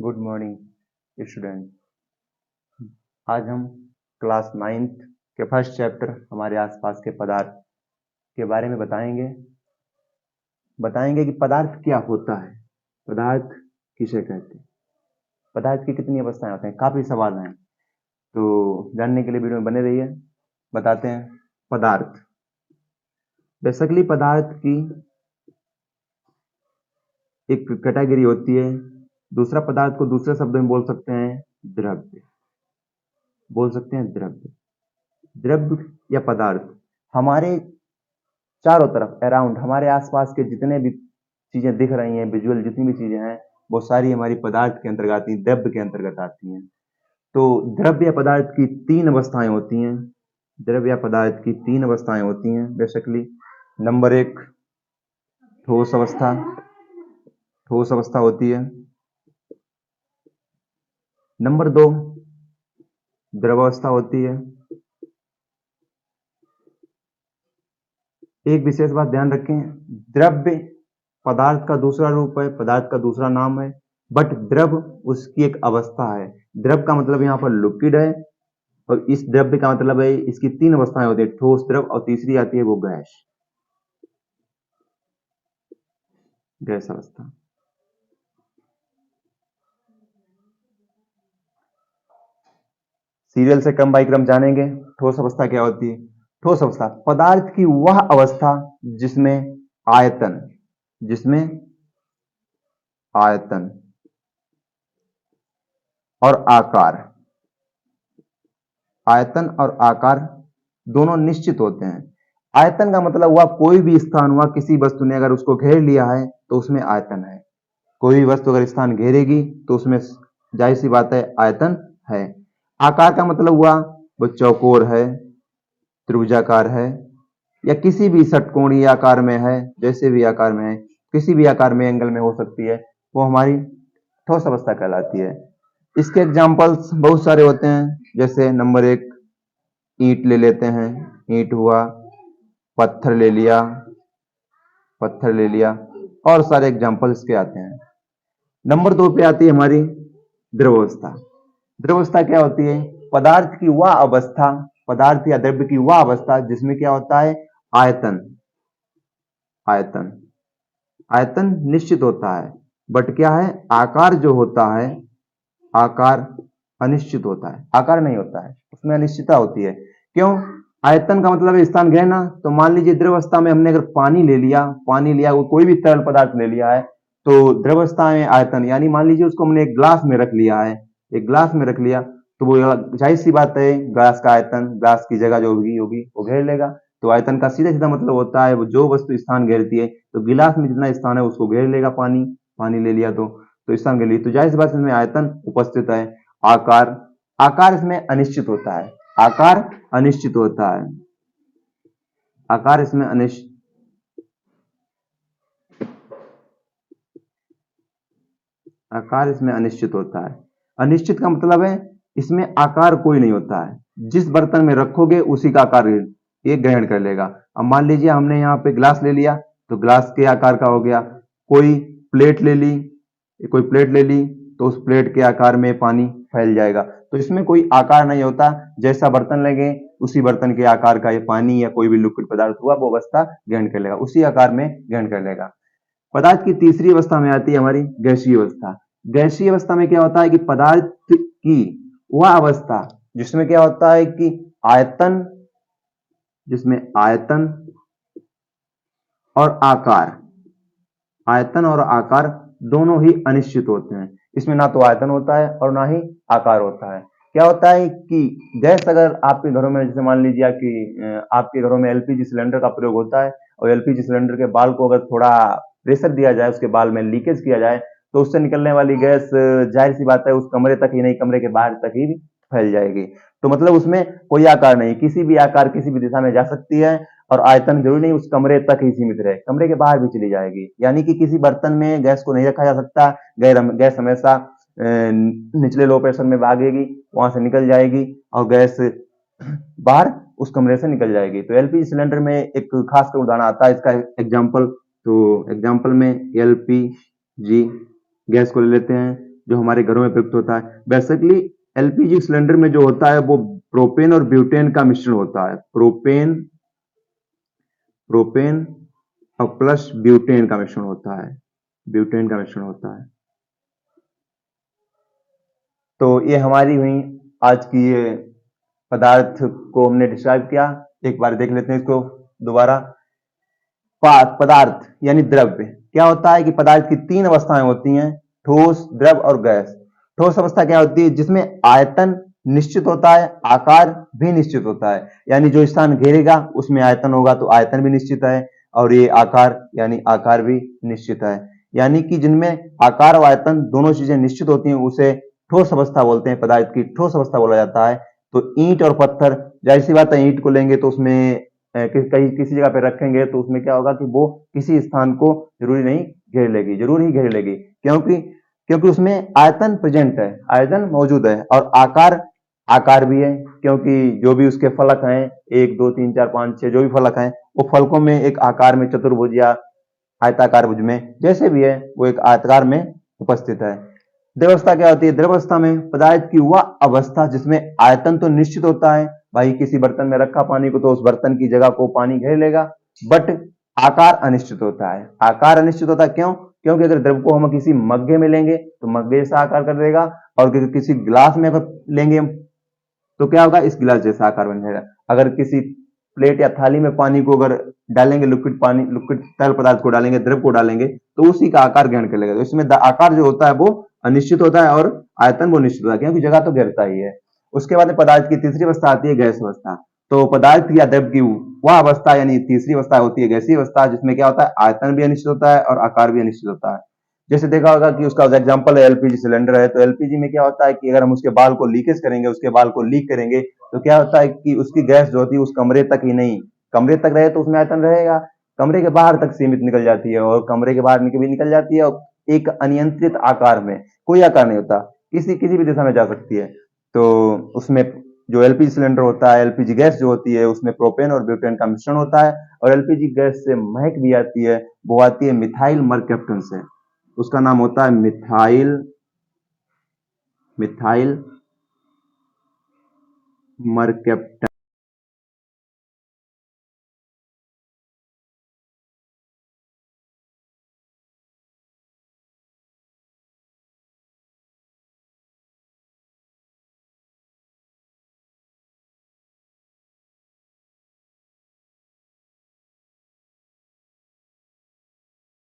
Good morning student. आज हम class 9th के फर्स्ट चैप्टर हमारे आसपास के पदार्थ के बारे में बताएंगे कि पदार्थ क्या होता है, पदार्थ किसे कहते हैं, पदार्थ की कितनी अवस्थाएं होती हैं। काफी सवाल हैं, तो जानने के लिए वीडियो में बने रहिए। बताते हैं पदार्थ। बेसिकली पदार्थ की एक कैटेगरी होती है। दूसरा पदार्थ को दूसरे शब्द में बोल सकते हैं द्रव्य, द्रव्य या पदार्थ। हमारे चारों तरफ अराउंड, हमारे आसपास के जितने भी चीजें दिख रही हैं, विजुअल जितनी भी चीजें हैं, वो सारी हमारी पदार्थ के अंतर्गत आती हैं, द्रव्य के अंतर्गत आती हैं। तो द्रव्य या पदार्थ की तीन अवस्थाएं होती हैं। द्रव्य या पदार्थ की तीन अवस्थाएं होती हैं बेसिकली। नंबर 1 ठोस अवस्था होती है। नंबर 2 द्रव अवस्था होती है। एक विशेष बात ध्यान रखें, द्रव्य पदार्थ का दूसरा रूप है, पदार्थ का दूसरा नाम है, बट द्रव उसकी एक अवस्था है। द्रव का मतलब यहाँ पर लिक्विड है, और इस द्रव्य का मतलब है इसकी तीन अवस्थाएं होती है, ठोस, द्रव और तीसरी आती है वो गैस अवस्था। सीरियल से क्रम बाई क्रम जानेंगे। ठोस अवस्था क्या होती है? ठोस अवस्था पदार्थ की वह अवस्था जिसमें आयतन और आकार दोनों निश्चित होते हैं। आयतन का मतलब हुआ कोई भी स्थान हुआ, किसी वस्तु ने अगर उसको घेर लिया है तो उसमें आयतन है। कोई भी वस्तु अगर स्थान घेरेगी तो उसमें जाहिर सी बात है आयतन है। आकार का मतलब हुआ वो चौकोर है, त्रिभुजाकार है, या किसी भी षटकोणीय आकार में है, जैसे भी आकार में है, किसी भी आकार में एंगल में हो सकती है, वो हमारी ठोस अवस्था कहलाती है। इसके एग्जाम्पल्स बहुत सारे होते हैं, जैसे नंबर 1 ईंट ले लेते हैं, ईंट हुआ, पत्थर ले लिया, और सारे एग्जाम्पल इसके आते हैं। नंबर 2 पे आती है हमारी द्रव अवस्था। द्रव अवस्था क्या होती है? पदार्थ की वह अवस्था, पदार्थ या द्रव्य की वह अवस्था जिसमें क्या होता है? आयतन निश्चित होता है, बट क्या है? आकार जो होता है, आकार अनिश्चित होता है, आकार नहीं होता है, उसमें अनिश्चितता होती है। क्यों? आयतन का मतलब है स्थान घेरना। तो मान लीजिए द्रव अवस्था में हमने अगर पानी ले लिया, वो कोई भी तरल पदार्थ ले लिया है, तो द्रव अवस्था में आयतन, यानी मान लीजिए उसको हमने एक ग्लास में रख लिया, तो वो जाहिर सी बात है ग्लास का आयतन, ग्लास की जगह जो होगी वो घेर लेगा। तो आयतन का सीधा सीधा मतलब होता है वो जो वस्तु स्थान घेरती है, तो गिलास में जितना स्थान है उसको घेर लेगा। पानी ले लिया तो स्थान घेर लिया, तो जाहिर सी बात इसमें आयतन उपस्थित है। आकार इसमें अनिश्चित होता है, आकार इसमें अनिश्चित होता है। अनिश्चित का मतलब है इसमें आकार कोई नहीं होता है, जिस बर्तन में रखोगे उसी का आकार ये ग्रहण कर लेगा। अब मान लीजिए हमने यहाँ पे ग्लास ले लिया, तो ग्लास के आकार का हो गया। कोई प्लेट ले ली तो उस प्लेट के आकार में पानी फैल जाएगा। तो इसमें कोई आकार नहीं होता, जैसा बर्तन लगे उसी बर्तन के आकार का ये पानी या कोई भी लिक्विड पदार्थ हुआ वो अवस्था ग्रहण कर लेगा, उसी आकार में ग्रहण कर लेगा। पदार्थ की तीसरी अवस्था में आती है हमारी गैसीय अवस्था। गैसीय अवस्था में क्या होता है कि पदार्थ की वह अवस्था जिसमें क्या होता है कि आयतन और आकार दोनों ही अनिश्चित होते हैं। इसमें ना तो आयतन होता है और ना ही आकार होता है। क्या होता है कि गैस अगर आपके घरों में, जैसे मान लीजिए कि आपके घरों में एलपीजी सिलेंडर का प्रयोग होता है, और एलपीजी सिलेंडर के बाल को अगर थोड़ा प्रेशर दिया जाए, उसके बाल में लीकेज किया जाए, तो उससे निकलने वाली गैस जाहिर सी बात है उस कमरे तक ही नहीं, कमरे के बाहर तक ही फैल जाएगी। तो मतलब उसमें कोई आकार नहीं, किसी भी आकार किसी भी दिशा में जा सकती है, और आयतन जरूरी नहीं उस कमरे तक ही सीमित रहे, कमरे के बाहर भी चली जाएगी। यानी कि किसी बर्तन में गैस को नहीं रखा जा सकता, गैस हमेशा निचले लो प्रेशर में भागेगी, वहां से निकल जाएगी और गैस बाहर उस कमरे से निकल जाएगी। तो एलपीजी सिलेंडर में एक खास कर उदाहरण आता है इसका एग्जाम्पल। तो एग्जाम्पल में एलपीजी गैस को ले लेते हैं, जो हमारे घरों में प्रयुक्त होता है। बेसिकली एलपीजी सिलेंडर में जो होता है वो प्रोपेन और ब्यूटेन का मिश्रण होता है। प्रोपेन प्रोपेन और प्लस ब्यूटेन का मिश्रण होता है। ब्यूटेन का मिश्रण होता है। तो ये हमारी हुई आज की ये पदार्थ को हमने डिस्क्राइब किया। एक बार देख लेते हैं इसको दोबारा। पदार्थ यानी द्रव्य क्या होता है कि पदार्थ की तीन अवस्थाएं होती हैं, ठोस, द्रव और गैस। ठोस अवस्था क्या होती है? जिसमें आयतन निश्चित होता है, आकार भी निश्चित होता है। यानी जो स्थान घेरेगा उसमें आयतन होगा तो आयतन भी निश्चित है, और ये आकार यानी आकार भी निश्चित है। यानी कि जिनमें आकार और आयतन दोनों चीजें निश्चित होती हैं उसे ठोस अवस्था बोलते हैं, पदार्थ की ठोस अवस्था बोला जाता है। तो ईंट और पत्थर, जाहिर सी बात है, ईंट को लेंगे तो उसमें कहीं किसी जगह पे रखेंगे तो उसमें क्या होगा कि वो किसी स्थान को जरूरी नहीं घेर लेगी, जरूर ही घेर लेगी। क्योंकि क्योंकि उसमें आयतन प्रेजेंट है, आयतन मौजूद है, और आकार भी है। क्योंकि जो भी उसके फलक हैं, 1 2 3 4 5 6 जो भी फलक हैं, वो फलकों में एक आकार में, चतुर्भुज या आयताकार भुज में, जैसे भी है, वो एक आयताकार में उपस्थित है। द्रवस्था क्या होती है? द्रवस्था में पदार्थ की वह अवस्था जिसमें आयतन तो निश्चित होता है, भाई किसी बर्तन में रखा पानी को तो उस बर्तन की जगह को पानी घेर लेगा, बट आकार अनिश्चित होता है। आकार अनिश्चित होता है क्यों? क्योंकि अगर द्रव को हम किसी मग्गे में लेंगे तो मग्गे जैसा आकार कर देगा, और किसी गिलास में अगर लेंगे तो क्या होगा? इस गिलास जैसा आकार बन जाएगा। अगर किसी प्लेट या थाली में पानी को अगर डालेंगे, लिक्विड तरल पदार्थ को डालेंगे, द्रव को डालेंगे, तो उसी का आकार ग्रहण कर लेगा। तो इसमें आकार जो होता है वो अनिश्चित होता है और आयतन वो निश्चित होता है, क्योंकि जगह तो घेरता ही है। उसके बाद पदार्थ की तीसरी अवस्था आती है गैस अवस्था। तो पदार्थ या द्रव की वह अवस्था यानी तीसरी अवस्था होती है गैसीय अवस्था, जिसमें क्या होता है? आयतन भी अनिश्चित होता है और आकार भी अनिश्चित होता है। जैसे देखा होगा कि उसका एग्जांपल है एलपीजी सिलेंडर है। तो एलपीजी में क्या होता है कि अगर हम उसके बाल को लीकेज करेंगे, उसके बाल को लीक करेंगे, तो क्या होता है कि उसकी गैस जो होती है उस कमरे तक ही नहीं, कमरे तक रहे तो उसमें आयतन रहेगा, कमरे के बाहर तक सीमित निकल जाती है, और कमरे के बाहर भी निकल जाती है, और एक अनियंत्रित आकार में, कोई आकार नहीं होता, किसी किसी भी दिशा में जा सकती है। तो उसमें जो एलपीजी सिलेंडर होता है, एलपीजी गैस जो होती है, उसमें प्रोपेन और ब्यूटेन का मिश्रण होता है, और एलपीजी गैस से महक भी आती है, वो आती है मिथाइल मरकैप्टन से। उसका नाम होता है मिथाइल मरकैप्टन।